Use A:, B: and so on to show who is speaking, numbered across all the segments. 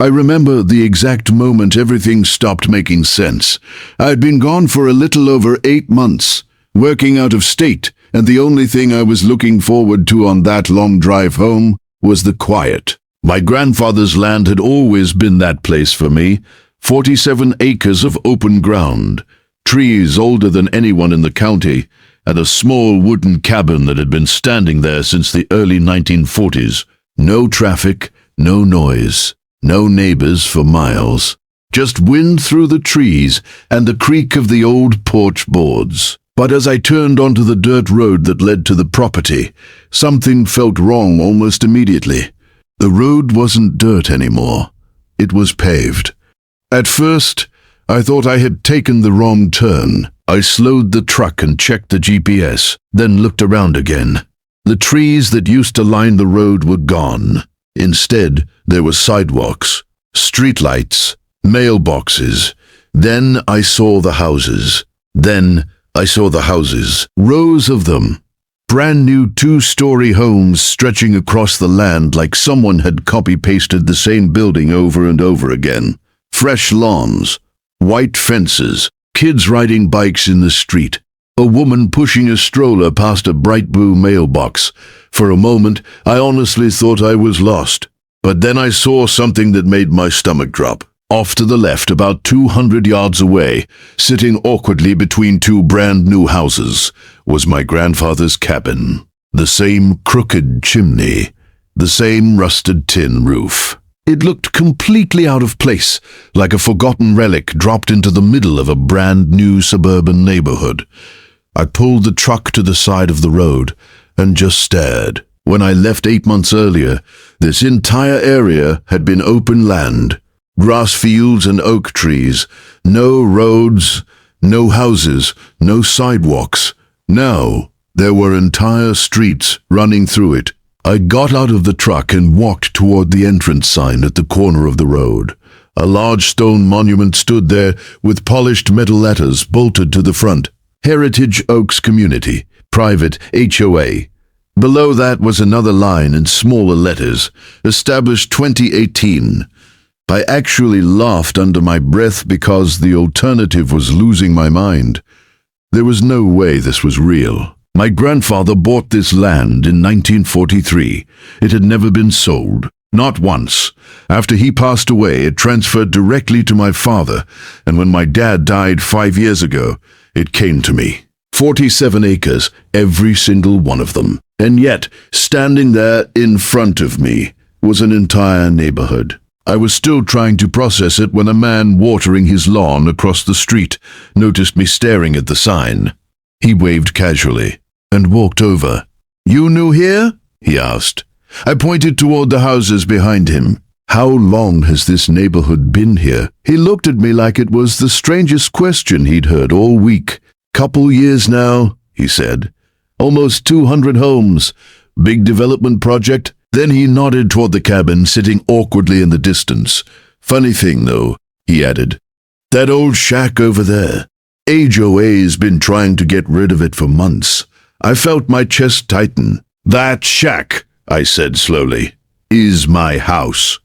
A: I remember the exact moment everything stopped making sense. I had been gone for a little over 8 months, working out of state, and the only thing I was looking forward to on that long drive home was the quiet. My grandfather's land had always been that place for me. 47 acres of open ground, trees older than anyone in the county, and a small wooden cabin that had been standing there since the early 1940s. No traffic, no noise, no neighbors for miles. Just wind through the trees and the creak of the old porch boards. But as I turned onto the dirt road that led to the property, something felt wrong almost immediately. The road wasn't dirt anymore. It was paved. At first, I thought I had taken the wrong turn. I slowed the truck and checked the GPS, then looked around again. The trees that used to line the road were gone. Instead, there were sidewalks, streetlights, mailboxes. Then I saw the houses. Rows of them. Brand new 2-story homes stretching across the land like someone had copy-pasted the same building over and over again. Fresh lawns, white fences, kids riding bikes in the street, a woman pushing a stroller past a bright blue mailbox. For a moment, I honestly thought I was lost. But then I saw something that made my stomach drop. Off to the left, about 200 yards away, sitting awkwardly between 2 brand new houses, was my grandfather's cabin. The same crooked chimney, the same rusted tin roof. It looked completely out of place, like a forgotten relic dropped into the middle of a brand new suburban neighborhood. I pulled the truck to the side of the road and just stared. When I left 8 months earlier, this entire area had been open land. Grass fields and oak trees. No roads, no houses, no sidewalks. Now, there were entire streets running through it. I got out of the truck and walked toward the entrance sign at the corner of the road. A large stone monument stood there with polished metal letters bolted to the front. Heritage Oaks Community, Private HOA. Below that was another line in smaller letters, established 2018. I actually laughed under my breath because the alternative was losing my mind. There was no way this was real. My grandfather bought this land in 1943. It had never been sold, not once. After he passed away, it transferred directly to my father, and when my dad died 5 years ago, it came to me. 47 acres, every single one of them. And yet, standing there in front of me was an entire neighborhood. I was still trying to process it when a man watering his lawn across the street noticed me staring at the sign. He waved casually and walked over. "You new here?" he asked. I pointed toward the houses behind him. "How long has this neighborhood been here?" He looked at me like it was the strangest question he'd heard all week. "Couple years now," he said. "Almost 200 homes. Big development project?" Then he nodded toward the cabin sitting awkwardly in the distance. "Funny thing, though," he added. "That old shack over there. HOA's been trying to get rid of it for months." I felt my chest tighten. "That shack," I said slowly, "is my house."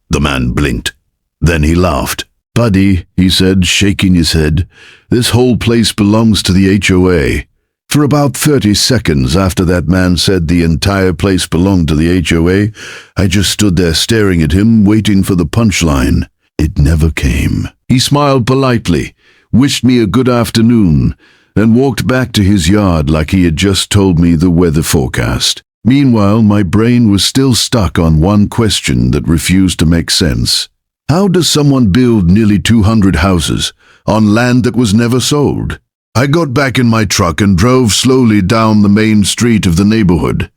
A: The man blinked. Then he laughed. "Buddy," he said, shaking his head, "this whole place belongs to the HOA." For about 30 seconds after that man said the entire place belonged to the HOA, I just stood there staring at him, waiting for the punchline. It never came. He smiled politely, wished me a good afternoon, and walked back to his yard like he had just told me the weather forecast. Meanwhile, my brain was still stuck on one question that refused to make sense. How does someone build nearly 200 houses on land that was never sold? I got back in my truck and drove slowly down the main street of the neighborhood.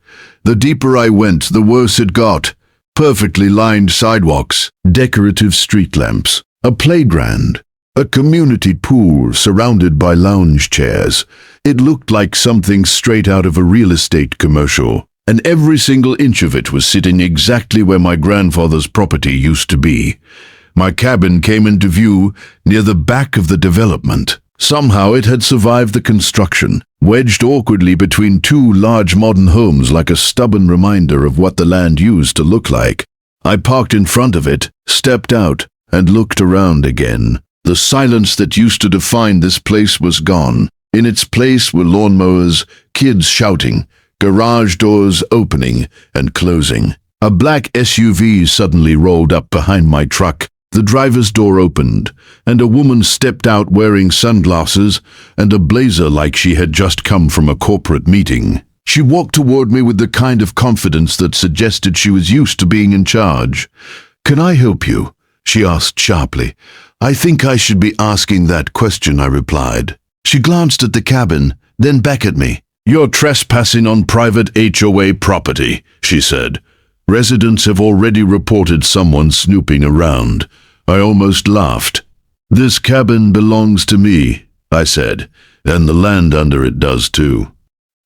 A: The deeper I went, the worse it got. Perfectly lined sidewalks, decorative street lamps, a playground, a community pool surrounded by lounge chairs. It looked like something straight out of a real estate commercial, and every single inch of it was sitting exactly where my grandfather's property used to be. My cabin came into view near the back of the development. Somehow it had survived the construction, wedged awkwardly between 2 large modern homes like a stubborn reminder of what the land used to look like. I parked in front of it, stepped out, and looked around again. The silence that used to define this place was gone. In its place were lawnmowers, kids shouting, garage doors opening and closing. A black SUV suddenly rolled up behind my truck. The driver's door opened, and a woman stepped out wearing sunglasses and a blazer like she had just come from a corporate meeting. She walked toward me with the kind of confidence that suggested she was used to being in charge. "Can I help you?" she asked sharply. "I think I should be asking that question," I replied. She glanced at the cabin, then back at me. "You're trespassing on private HOA property," she said. "Residents have already reported someone snooping around." I almost laughed. "This cabin belongs to me," I said, "and the land under it does too."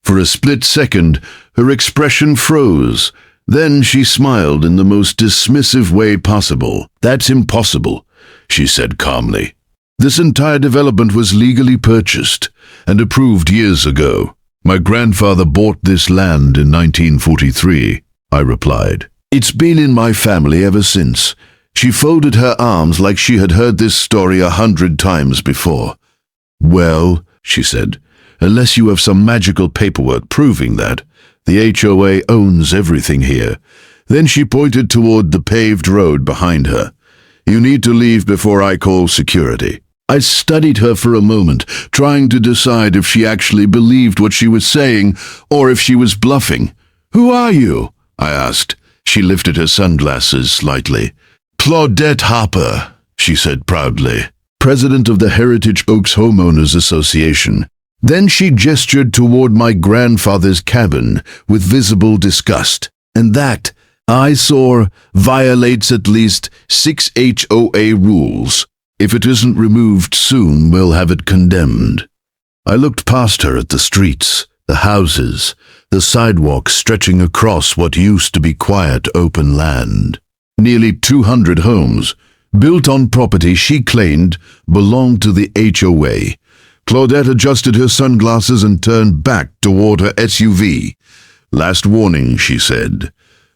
A: For a split second, her expression froze. Then she smiled in the most dismissive way possible. "That's impossible," she said calmly. "This entire development was legally purchased and approved years ago. My grandfather bought this land in 1943, I replied. "It's been in my family ever since." She folded her arms like she had heard this story 100 times before. "Well," she said, "unless you have some magical paperwork proving that, the HOA owns everything here." Then she pointed toward the paved road behind her. "You need to leave before I call security." I studied her for a moment, trying to decide if she actually believed what she was saying or if she was bluffing. "Who are you?" I asked. She lifted her sunglasses slightly. "Claudette Harper," she said proudly, "president of the Heritage Oaks Homeowners Association." Then she gestured toward my grandfather's cabin with visible disgust. "And that, I saw, violates at least 6 HOA rules. If it isn't removed soon, we'll have it condemned." I looked past her at the streets, the houses, the sidewalks stretching across what used to be quiet open land. Nearly 200 homes, built on property she claimed belonged to the HOA. Claudette adjusted her sunglasses and turned back toward her SUV. "Last warning," she said.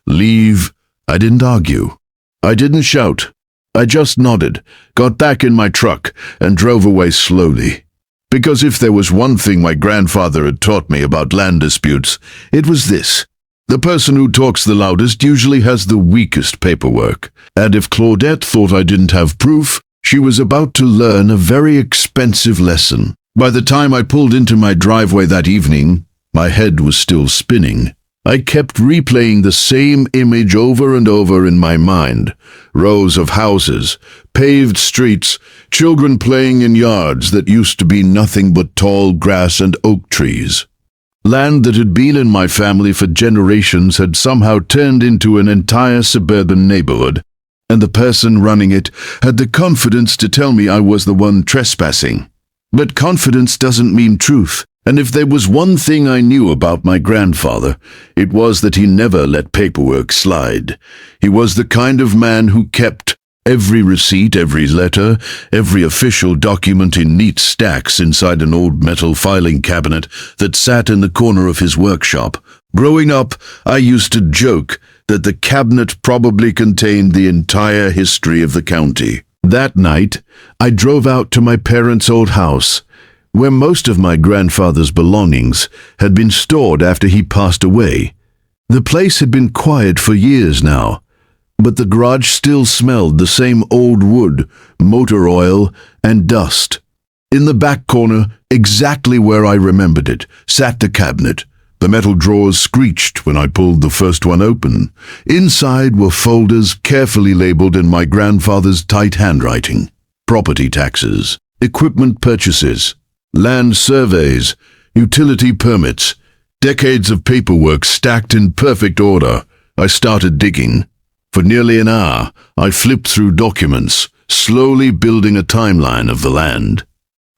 A: "Leave." I didn't argue. I didn't shout. I just nodded, got back in my truck, and drove away slowly. Because if there was one thing my grandfather had taught me about land disputes, it was this. The person who talks the loudest usually has the weakest paperwork. And if Claudette thought I didn't have proof, she was about to learn a very expensive lesson. By the time I pulled into my driveway that evening, my head was still spinning. I kept replaying the same image over and over in my mind. Rows of houses, paved streets, children playing in yards that used to be nothing but tall grass and oak trees. Land that had been in my family for generations had somehow turned into an entire suburban neighborhood, and the person running it had the confidence to tell me I was the one trespassing. But confidence doesn't mean truth. And if there was one thing I knew about my grandfather, it was that he never let paperwork slide. He was the kind of man who kept every receipt, every letter, every official document in neat stacks inside an old metal filing cabinet that sat in the corner of his workshop. Growing up, I used to joke that the cabinet probably contained the entire history of the county. That night, I drove out to my parents' old house, where most of my grandfather's belongings had been stored after he passed away. The place had been quiet for years now, but the garage still smelled the same old wood, motor oil, and dust. In the back corner, exactly where I remembered it, sat the cabinet. The metal drawers screeched when I pulled the first one open. Inside were folders carefully labeled in my grandfather's tight handwriting. Property taxes, equipment purchases, land surveys, utility permits, decades of paperwork stacked in perfect order. I started digging. For nearly an hour, I flipped through documents, slowly building a timeline of the land.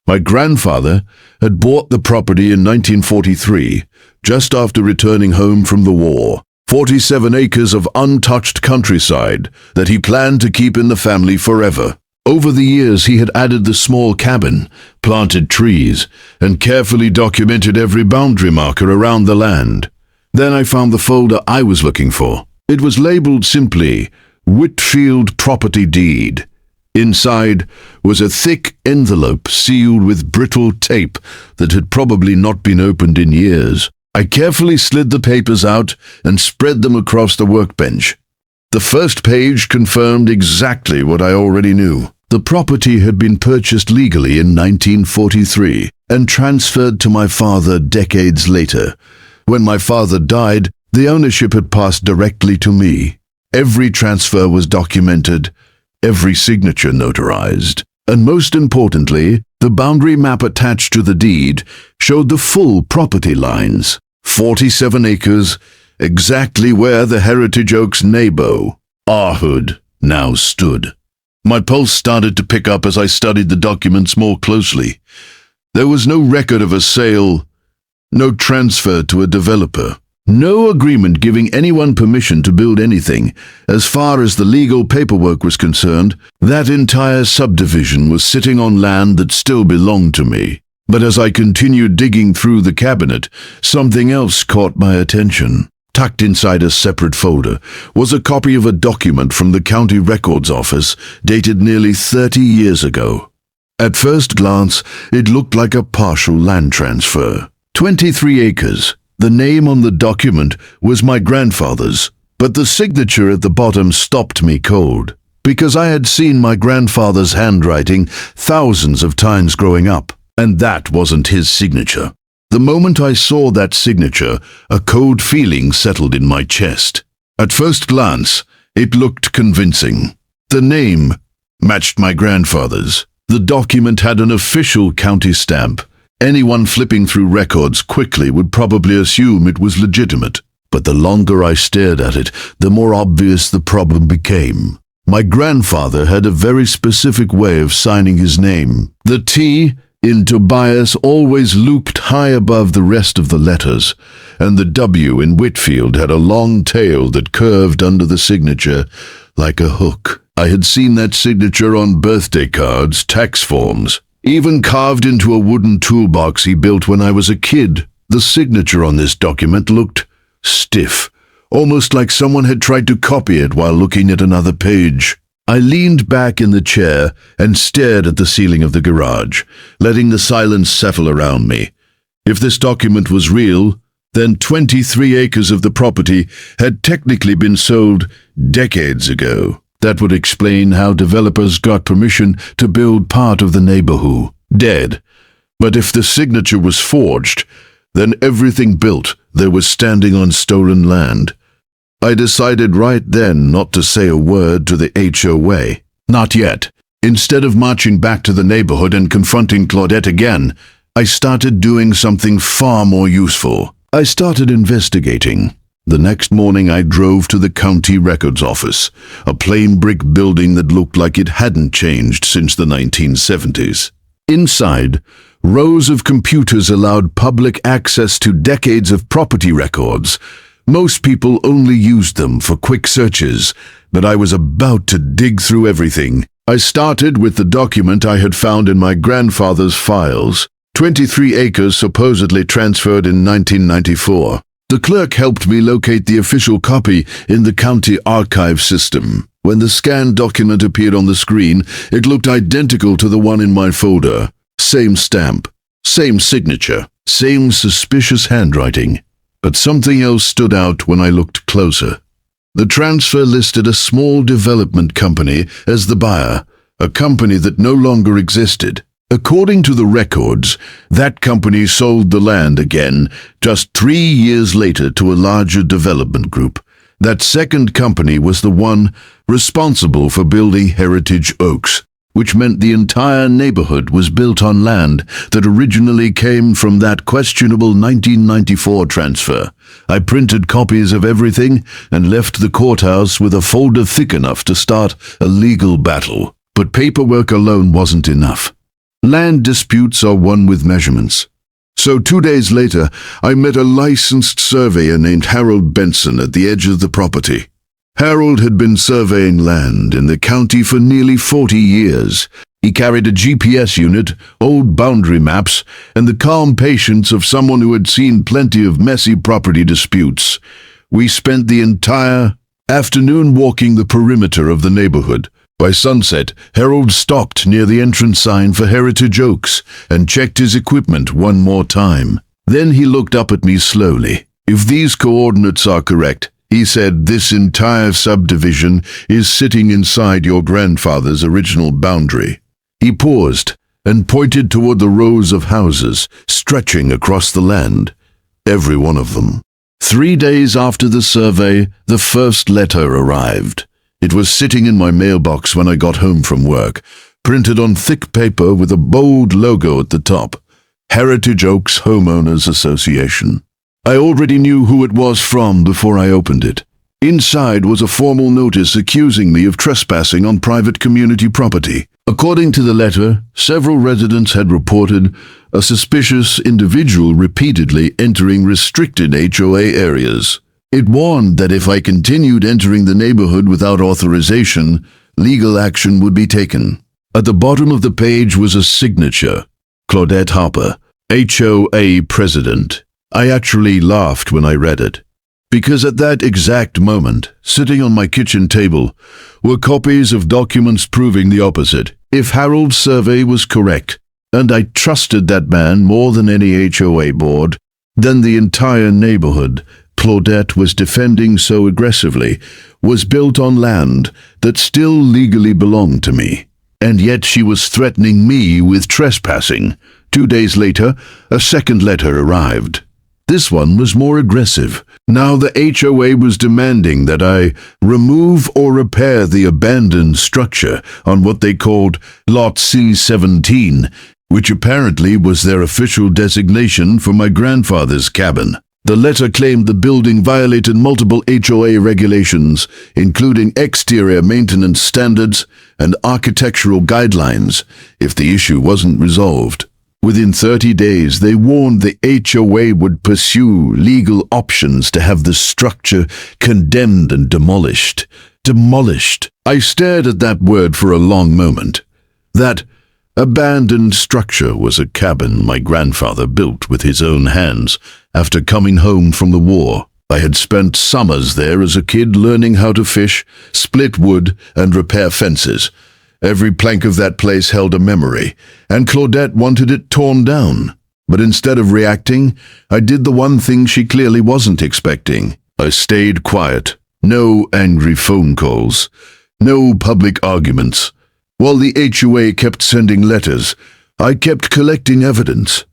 A: My grandfather had bought the property in 1943, just after returning home from the war. 47 acres of untouched countryside that he planned to keep in the family forever. Over the years, he had added the small cabin, planted trees, and carefully documented every boundary marker around the land. Then I found the folder I was looking for. It was labeled simply, Whitfield property deed. Inside was a thick envelope sealed with brittle tape that had probably not been opened in years. I carefully slid the papers out and spread them across the workbench. The first page confirmed exactly what I already knew. The property had been purchased legally in 1943 and transferred to my father decades later. When my father died, the ownership had passed directly to me. Every transfer was documented, every signature notarized, and most importantly, the boundary map attached to the deed showed the full property lines. 47 acres, exactly where the Heritage Oaks neighbor, Arhood, now stood. My pulse started to pick up as I studied the documents more closely. There was no record of a sale, no transfer to a developer, no agreement giving anyone permission to build anything. As far as the legal paperwork was concerned, that entire subdivision was sitting on land that still belonged to me. But as I continued digging through the cabinet, something else caught my attention. Tucked inside a separate folder was a copy of a document from the county records office dated nearly 30 years ago. At first glance, it looked like a partial land transfer. 23 acres. The name on the document was my grandfather's, but the signature at the bottom stopped me cold, because I had seen my grandfather's handwriting thousands of times growing up, and that wasn't his signature. The moment I saw that signature, a cold feeling settled in my chest. At first glance, it looked convincing. The name matched my grandfather's. The document had an official county stamp. Anyone flipping through records quickly would probably assume it was legitimate. But the longer I stared at it, the more obvious the problem became. My grandfather had a very specific way of signing his name. The T in Tobias always looped high above the rest of the letters, and the W in Whitfield had a long tail that curved under the signature like a hook. I had seen that signature on birthday cards, tax forms, even carved into a wooden toolbox he built when I was a kid. The signature on this document looked stiff, almost like someone had tried to copy it while looking at another page. I leaned back in the chair and stared at the ceiling of the garage, letting the silence settle around me. If this document was real, then 23 acres of the property had technically been sold decades ago. That would explain how developers got permission to build part of the neighborhood. Dead. But if the signature was forged, then everything built there was standing on stolen land. I decided right then not to say a word to the HOA. Not yet. Instead of marching back to the neighborhood and confronting Claudette again, I started doing something far more useful. I started investigating. The next morning I drove to the county records office, a plain brick building that looked like it hadn't changed since the 1970s. Inside, rows of computers allowed public access to decades of property records. Most people only used them for quick searches, but I was about to dig through everything. I started with the document I had found in my grandfather's files. 23 acres supposedly transferred in 1994. The clerk helped me locate the official copy in the county archive system. When the scanned document appeared on the screen, it looked identical to the one in my folder. Same stamp, same signature, same suspicious handwriting. But something else stood out when I looked closer. The transfer listed a small development company as the buyer, a company that no longer existed. According to the records, that company sold the land again just 3 years later to a larger development group. That second company was the one responsible for building Heritage Oaks, which meant the entire neighborhood was built on land that originally came from that questionable 1994 transfer. I printed copies of everything and left the courthouse with a folder thick enough to start a legal battle. But paperwork alone wasn't enough. Land disputes are won with measurements. So 2 days later, I met a licensed surveyor named Harold Benson at the edge of the property. Harold had been surveying land in the county for nearly 40 years. He carried a GPS unit, old boundary maps, and the calm patience of someone who had seen plenty of messy property disputes. We spent the entire Afternoon walking the perimeter of the neighborhood. By sunset, Harold stopped near the entrance sign for Heritage Oaks and checked his equipment one more time. Then he looked up at me slowly. If these coordinates are correct, he said, this entire subdivision is sitting inside your grandfather's original boundary. He paused and pointed toward the rows of houses stretching across the land, every one of them. 3 days after the survey, the first letter arrived. It was sitting in my mailbox when I got home from work, printed on thick paper with a bold logo at the top, Heritage Oaks Homeowners Association. I already knew who it was from before I opened it. Inside was a formal notice accusing me of trespassing on private community property. According to the letter, several residents had reported a suspicious individual repeatedly entering restricted HOA areas. It warned that if I continued entering the neighborhood without authorization, legal action would be taken. At the bottom of the page was a signature, Claudette Harper, HOA President. I actually laughed when I read it, because at that exact moment, sitting on my kitchen table, were copies of documents proving the opposite. If Harold's survey was correct, and I trusted that man more than any HOA board, then the entire neighborhood Claudette was defending so aggressively was built on land that still legally belonged to me. And yet she was threatening me with trespassing. 2 days later, a second letter arrived. This one was more aggressive. Now the HOA was demanding that I remove or repair the abandoned structure on what they called Lot C-17, which apparently was their official designation for my grandfather's cabin. The letter claimed the building violated multiple HOA regulations, including exterior maintenance standards and architectural guidelines, if the issue wasn't resolved. Within 30 days, they warned the HOA would pursue legal options to have the structure condemned and demolished. Demolished. I stared at that word for a long moment. That abandoned structure was a cabin my grandfather built with his own hands after coming home from the war. I had spent summers there as a kid learning how to fish, split wood, and repair fences. Every plank of that place held a memory, and Claudette wanted it torn down. But instead of reacting, I did the one thing she clearly wasn't expecting. I stayed quiet. No angry phone calls. No public arguments. While the HOA kept sending letters, I kept collecting evidence.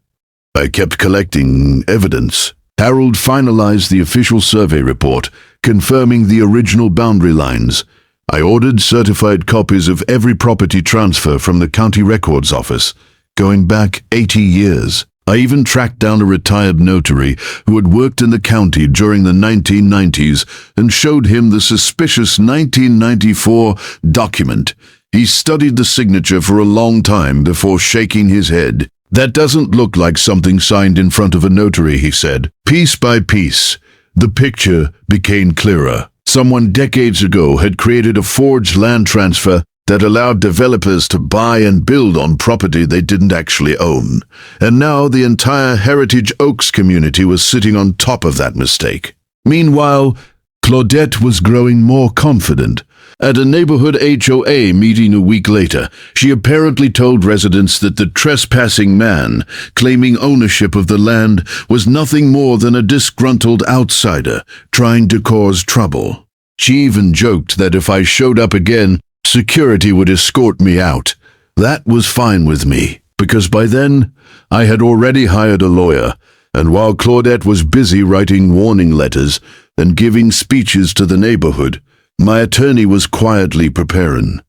A: Harold finalized the official survey report, confirming the original boundary lines. I ordered certified copies of every property transfer from the county records office, going back 80 years. I even tracked down a retired notary who had worked in the county during the 1990s and showed him the suspicious 1994 document. He studied the signature for a long time before shaking his head. "That doesn't look like something signed in front of a notary," he said. Piece by piece, the picture became clearer. Someone decades ago had created a forged land transfer that allowed developers to buy and build on property they didn't actually own. And now the entire Heritage Oaks community was sitting on top of that mistake. Meanwhile, Claudette was growing more confident. At a neighborhood HOA meeting a week later, she apparently told residents that the trespassing man, claiming ownership of the land, was nothing more than a disgruntled outsider trying to cause trouble. She even joked that if I showed up again, security would escort me out. That was fine with me, because by then, I had already hired a lawyer, and while Claudette was busy writing warning letters and giving speeches to the neighborhood, my attorney was quietly preparing.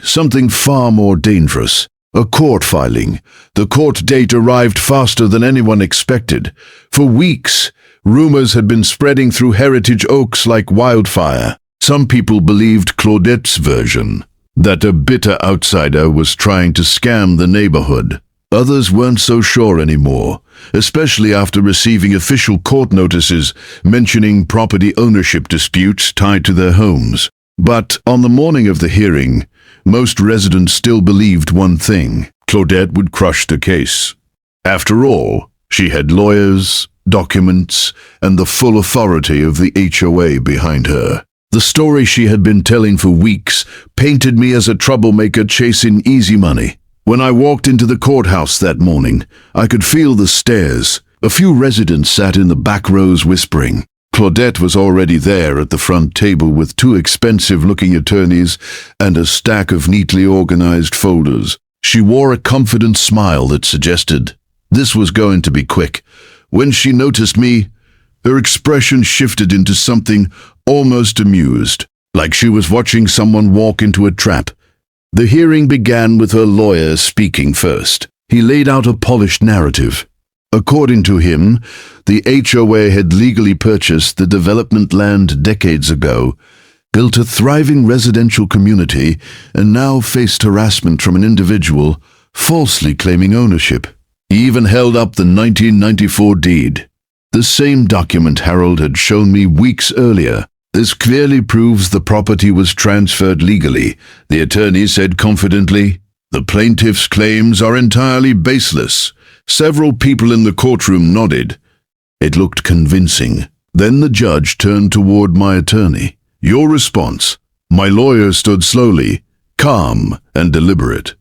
A: Something far more dangerous. A court filing. The court date arrived faster than anyone expected. For weeks, rumors had been spreading through Heritage Oaks like wildfire. Some people believed Claudette's version, that a bitter outsider was trying to scam the neighborhood. Others weren't so sure anymore, especially after receiving official court notices mentioning property ownership disputes tied to their homes. But on the morning of the hearing, most residents still believed one thing: Claudette would crush the case. After all, she had lawyers, documents, and the full authority of the HOA behind her. The story she had been telling for weeks painted me as a troublemaker chasing easy money. When I walked into the courthouse that morning, I could feel the stares. A few residents sat in the back rows whispering. Claudette was already there at the front table with two expensive-looking attorneys and a stack of neatly organized folders. She wore a confident smile that suggested this was going to be quick. When she noticed me, her expression shifted into something almost amused, like she was watching someone walk into a trap. The hearing began with her lawyer speaking first. He laid out a polished narrative. According to him, the HOA had legally purchased the development land decades ago, built a thriving residential community, and now faced harassment from an individual falsely claiming ownership. He even held up the 1994 deed, the same document Harold had shown me weeks earlier. This clearly proves the property was transferred legally, the attorney said confidently. The plaintiff's claims are entirely baseless. Several people in the courtroom nodded. It looked convincing. Then the judge turned toward my attorney. Your response? My lawyer stood slowly, calm and deliberate.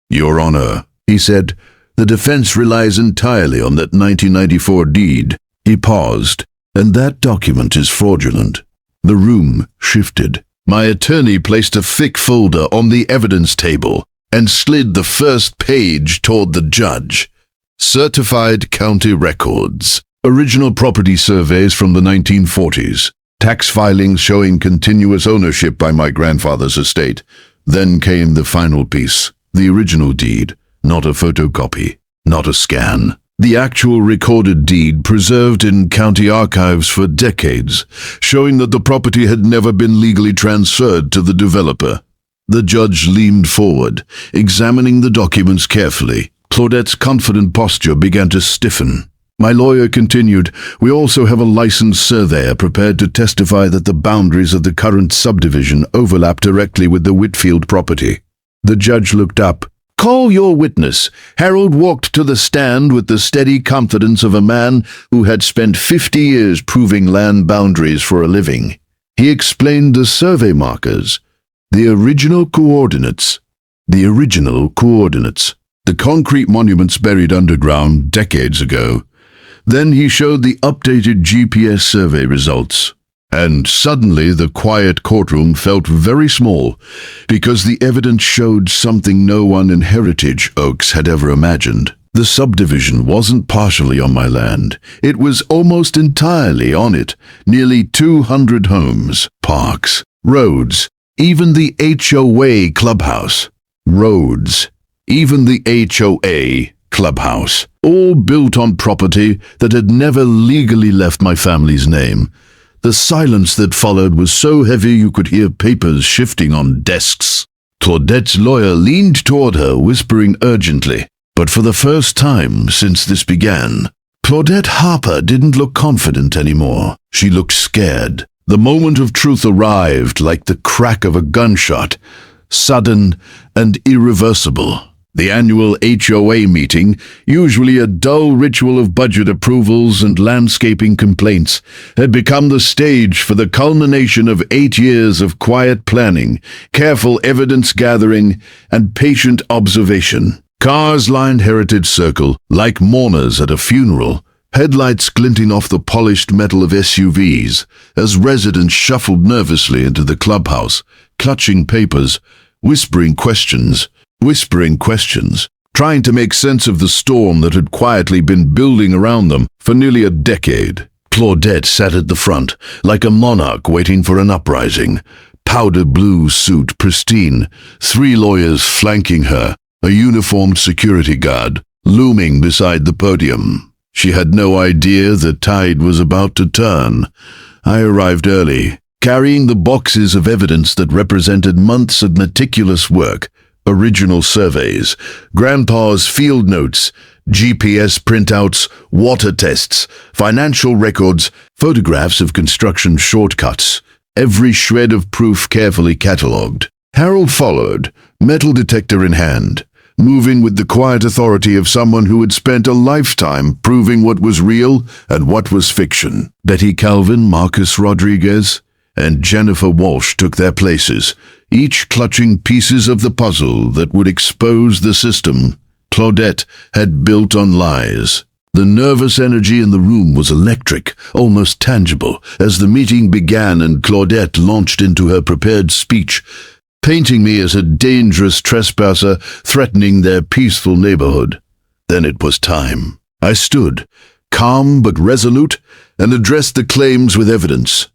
A: Your Honor, he said, the defense relies entirely on that 1994 deed. He paused, and that document is fraudulent. The room shifted. My attorney placed a thick folder on the evidence table and slid the first page toward the judge. Certified county records. Original property surveys from the 1940s. Tax filings showing continuous ownership by my grandfather's estate. Then came the final piece, the original deed, not a photocopy, not a scan. The actual recorded deed preserved in county archives for decades, showing that the property had never been legally transferred to the developer. The judge leaned forward, examining the documents carefully. Claudette's confident posture began to stiffen. My lawyer continued, we also have a licensed surveyor prepared to testify that the boundaries of the current subdivision overlap directly with the Whitfield property. The judge looked up. Call your witness. Harold walked to the stand with the steady confidence of a man who had spent 50 years proving land boundaries for a living. He explained the survey markers, the original coordinates. The concrete monuments buried underground decades ago. Then he showed the updated GPS survey results. And suddenly the quiet courtroom felt very small, because the evidence showed something no one in Heritage Oaks had ever imagined. The subdivision wasn't partially on my land. It was almost entirely on it. Nearly 200 homes, parks, roads, even the HOA clubhouse. All built on property that had never legally left my family's name. The silence that followed was so heavy you could hear papers shifting on desks. Claudette's lawyer leaned toward her, whispering urgently. But for the first time since this began, Claudette Harper didn't look confident anymore. She looked scared. The moment of truth arrived like the crack of a gunshot, sudden and irreversible. The annual HOA meeting, usually a dull ritual of budget approvals and landscaping complaints, had become the stage for the culmination of 8 years of quiet planning, careful evidence gathering, and patient observation. Cars lined Heritage Circle like mourners at a funeral, headlights glinting off the polished metal of SUVs as residents shuffled nervously into the clubhouse, clutching papers, whispering questions, trying to make sense of the storm that had quietly been building around them for nearly a decade. Claudette sat at the front, like a monarch waiting for an uprising. Powder blue suit, pristine, 3 lawyers flanking her, a uniformed security guard looming beside the podium. She had no idea the tide was about to turn. I arrived early, carrying the boxes of evidence that represented months of meticulous work. Original surveys, Grandpa's field notes, GPS printouts, water tests, financial records, photographs of construction shortcuts, every shred of proof carefully catalogued. Harold followed, metal detector in hand, moving with the quiet authority of someone who had spent a lifetime proving what was real and what was fiction. Betty Calvin, Marcus Rodriguez, and Jennifer Walsh took their places, each clutching pieces of the puzzle that would expose the system Claudette had built on lies. The nervous energy in the room was electric, almost tangible, as the meeting began and Claudette launched into her prepared speech, painting me as a dangerous trespasser threatening their peaceful neighborhood. Then it was time. I stood, calm but resolute, and addressed the claims with evidence.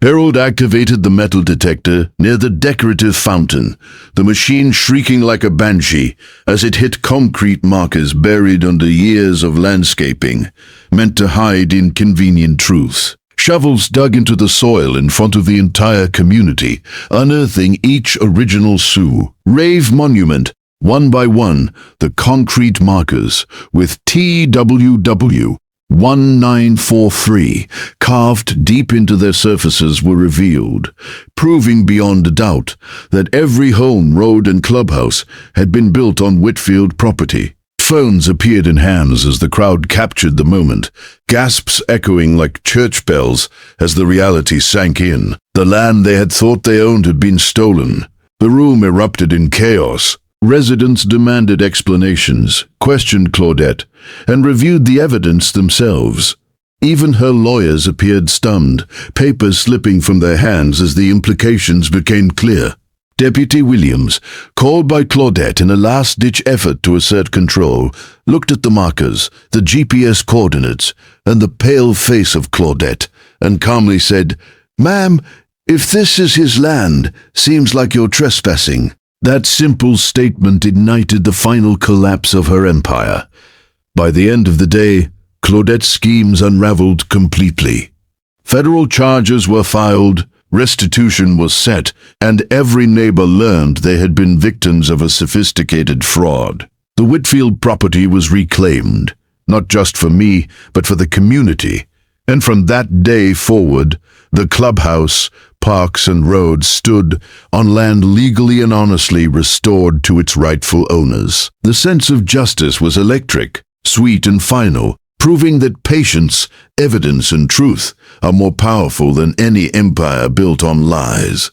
A: Harold activated the metal detector near the decorative fountain, the machine shrieking like a banshee as it hit concrete markers buried under years of landscaping, meant to hide inconvenient truths. Shovels dug into the soil in front of the entire community, unearthing each original Sioux rave monument, one by one, the concrete markers with TWW 1943 carved deep into their surfaces were revealed, proving beyond a doubt that every home, road, and clubhouse had been built on Whitfield property. Phones appeared in hands as the crowd captured the moment, gasps echoing like church bells as the reality sank in. The land they had thought they owned had been stolen. The room erupted in chaos. Residents demanded explanations, questioned Claudette, and reviewed the evidence themselves. Even her lawyers appeared stunned, papers slipping from their hands as the implications became clear. Deputy Williams, called by Claudette in a last-ditch effort to assert control, looked at the markers, the GPS coordinates, and the pale face of Claudette, and calmly said, "Ma'am, if this is his land, seems like you're trespassing." That simple statement ignited the final collapse of her empire. By the end of the day, Claudette's schemes unraveled completely. Federal charges were filed, restitution was set, and every neighbor learned they had been victims of a sophisticated fraud. The Whitfield property was reclaimed, not just for me, but for the community. And from that day forward, the clubhouse, parks, and roads stood on land legally and honestly restored to its rightful owners. The sense of justice was electric, sweet and final, proving that patience, evidence, and truth are more powerful than any empire built on lies.